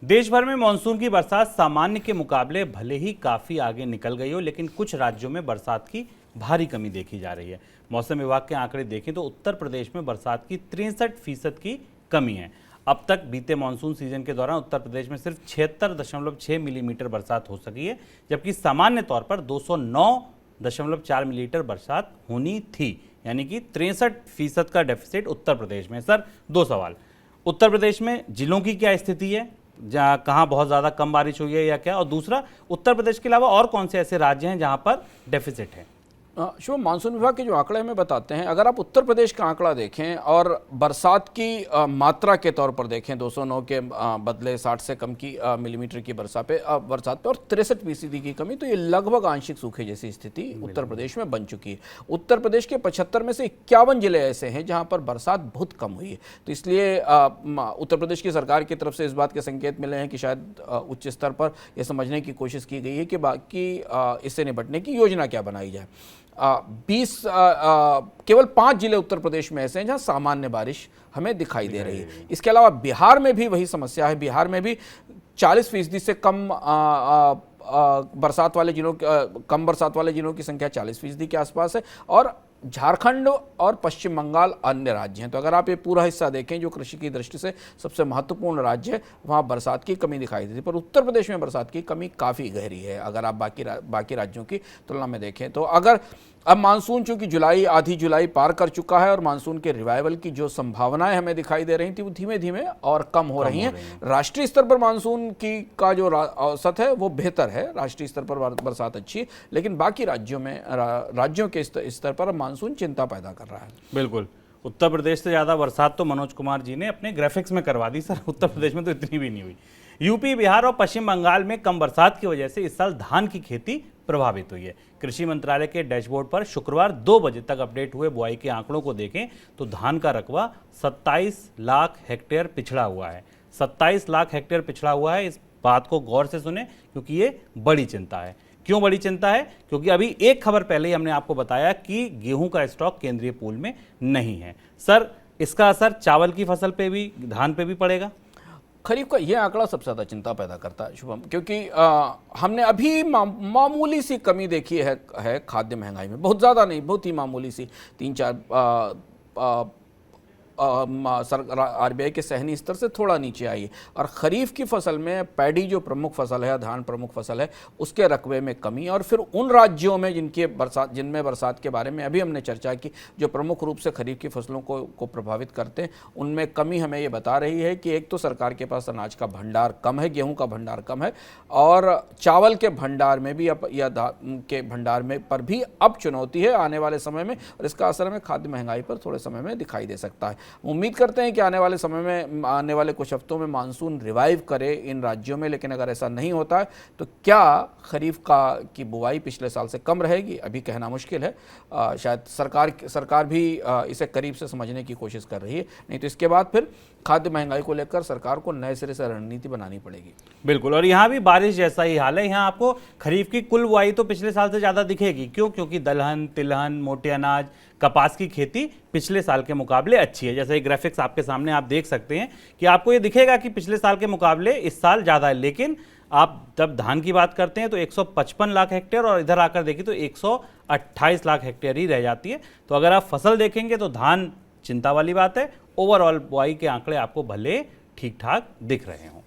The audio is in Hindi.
देश भर में मानसून की बरसात सामान्य के मुकाबले भले ही काफी आगे निकल गई हो, लेकिन कुछ राज्यों में बरसात की भारी कमी देखी जा रही है। मौसम विभाग के आंकड़े देखें तो उत्तर प्रदेश में बरसात की 63% की कमी है। अब तक बीते मानसून सीजन के दौरान उत्तर प्रदेश में सिर्फ 76.6 मिलीमीटर बरसात हो सकी है, जबकि सामान्य तौर पर 209.4 मिलीमीटर बरसात होनी थी, यानी कि 63% का डेफिसिट उत्तर प्रदेश में। सर, दो सवाल। उत्तर प्रदेश में जिलों की क्या स्थिति है, जहाँ कहाँ बहुत ज़्यादा कम बारिश हुई है या क्या, और दूसरा, उत्तर प्रदेश के अलावा और कौन से ऐसे राज्य हैं जहाँ पर डेफिसिट है? शुभ, मानसून विभाग के जो आंकड़े हमें बताते हैं, अगर आप उत्तर प्रदेश का आंकड़ा देखें और बरसात की मात्रा के तौर पर देखें, 209 के बदले 60 से कम की मिलीमीटर की बरसात पे और 63% की कमी, तो ये लगभग आंशिक सूखे जैसी स्थिति उत्तर प्रदेश में बन चुकी है। उत्तर प्रदेश के 75 में से 51 जिले ऐसे हैं जहां पर बरसात बहुत कम हुई है। तो इसलिए उत्तर प्रदेश की सरकार की तरफ से इस बात के संकेत मिले हैं कि शायद उच्च स्तर पर यह समझने की कोशिश की गई है कि बाकी इससे निपटने की योजना क्या बनाई जाए। केवल 5 जिले उत्तर प्रदेश में ऐसे हैं जहां सामान्य बारिश हमें दिखाई दे रही है। इसके अलावा बिहार में भी वही समस्या है। बिहार में भी 40% से कम बरसात वाले जिलों की संख्या 40% के आसपास है, और झारखंड और पश्चिम बंगाल अन्य राज्य हैं। तो अगर आप ये पूरा हिस्सा देखें, जो कृषि की दृष्टि से सबसे महत्वपूर्ण राज्य है, वहाँ बरसात की कमी दिखाई देती है। पर उत्तर प्रदेश में बरसात की कमी काफ़ी गहरी है अगर आप बाकी राज्यों की तुलना में देखें। तो अगर अब मानसून चूंकि आधी जुलाई पार कर चुका है और मानसून के रिवाइवल की जो संभावनाएं हमें दिखाई दे रही थी वो धीमे धीमे और कम हो रही हैं। राष्ट्रीय स्तर पर मानसून का जो औसत है वो बेहतर है, राष्ट्रीय स्तर पर बरसात अच्छी है, लेकिन बाकी राज्यों के स्तर पर मानसून चिंता पैदा कर रहा है। बिल्कुल, उत्तर प्रदेश से ज़्यादा बरसात तो मनोज कुमार जी ने अपने ग्राफिक्स में करवा दी। सर, उत्तर प्रदेश में तो इतनी भी नहीं हुई। यूपी, बिहार और पश्चिम बंगाल में कम बरसात की वजह से इस साल धान की खेती प्रभावित हुई है। कृषि मंत्रालय के डैशबोर्ड पर शुक्रवार 2 बजे तक अपडेट हुए बुआई के आंकड़ों को देखें तो धान का रकबा 27 लाख हेक्टेयर पिछड़ा हुआ है। 27 लाख हेक्टेयर पिछड़ा हुआ है। इस बात को गौर से सुने, क्योंकि ये बड़ी चिंता है। क्यों बड़ी चिंता है? क्योंकि अभी एक खबर पहले ही हमने आपको बताया कि गेहूं का स्टॉक केंद्रीय पूल में नहीं है। सर, इसका असर चावल की फसल पे भी, धान पे भी पड़ेगा? खरीफ का यह आंकड़ा सबसे ज़्यादा चिंता पैदा करता है शुभम, क्योंकि हमने अभी मामूली सी कमी देखी है खाद्य महंगाई में। बहुत ज़्यादा नहीं, बहुत ही मामूली सी, 3-4 आरबीआई के सहनी स्तर से थोड़ा नीचे आई है। और खरीफ की फसल में पैडी जो प्रमुख फसल है, धान प्रमुख फसल है, उसके रकबे में कमी। और फिर उन राज्यों में जिनमें बरसात के बारे में अभी हमने चर्चा की, जो प्रमुख रूप से खरीफ की फसलों को प्रभावित करते हैं, उनमें कमी हमें ये बता रही है कि एक तो सरकार के पास अनाज का भंडार कम है, गेहूं का भंडार कम है, और चावल के भंडार में भी या धान के भंडार में पर भी अब चुनौती है आने वाले समय में, और इसका असर हमें खाद्य महंगाई पर थोड़े समय में दिखाई दे सकता है। उम्मीद करते हैं कि आने वाले कुछ हफ्तों में मानसून रिवाइव करे इन राज्यों में, लेकिन अगर ऐसा नहीं होता है तो क्या खरीफ की बुआई पिछले साल से कम रहेगी, अभी कहना मुश्किल है। शायद सरकार भी इसे करीब से समझने की कोशिश कर रही है, नहीं तो इसके बाद फिर खाद्य महंगाई को लेकर सरकार को नए सिरे से रणनीति बनानी पड़ेगी। बिल्कुल, और यहाँ भी बारिश जैसा ही हाल है। यहाँ आपको खरीफ की कुल बुआई तो पिछले साल से ज़्यादा दिखेगी। क्यों? क्योंकि दलहन, तिलहन, मोटे अनाज, कपास की खेती पिछले साल के मुकाबले अच्छी है। जैसे ग्राफिक्स आपके सामने आप देख सकते हैं कि आपको ये दिखेगा कि पिछले साल के मुकाबले इस साल ज़्यादा है। लेकिन आप जब धान की बात करते हैं तो 155 लाख हेक्टेयर, और इधर आकर देखिए तो 128 लाख हेक्टेयर ही रह जाती है। तो अगर आप फसल देखेंगे तो धान चिंता वाली बात है। ओवरऑल बुआई के आंकड़े आपको भले ठीक ठाक दिख रहे हों।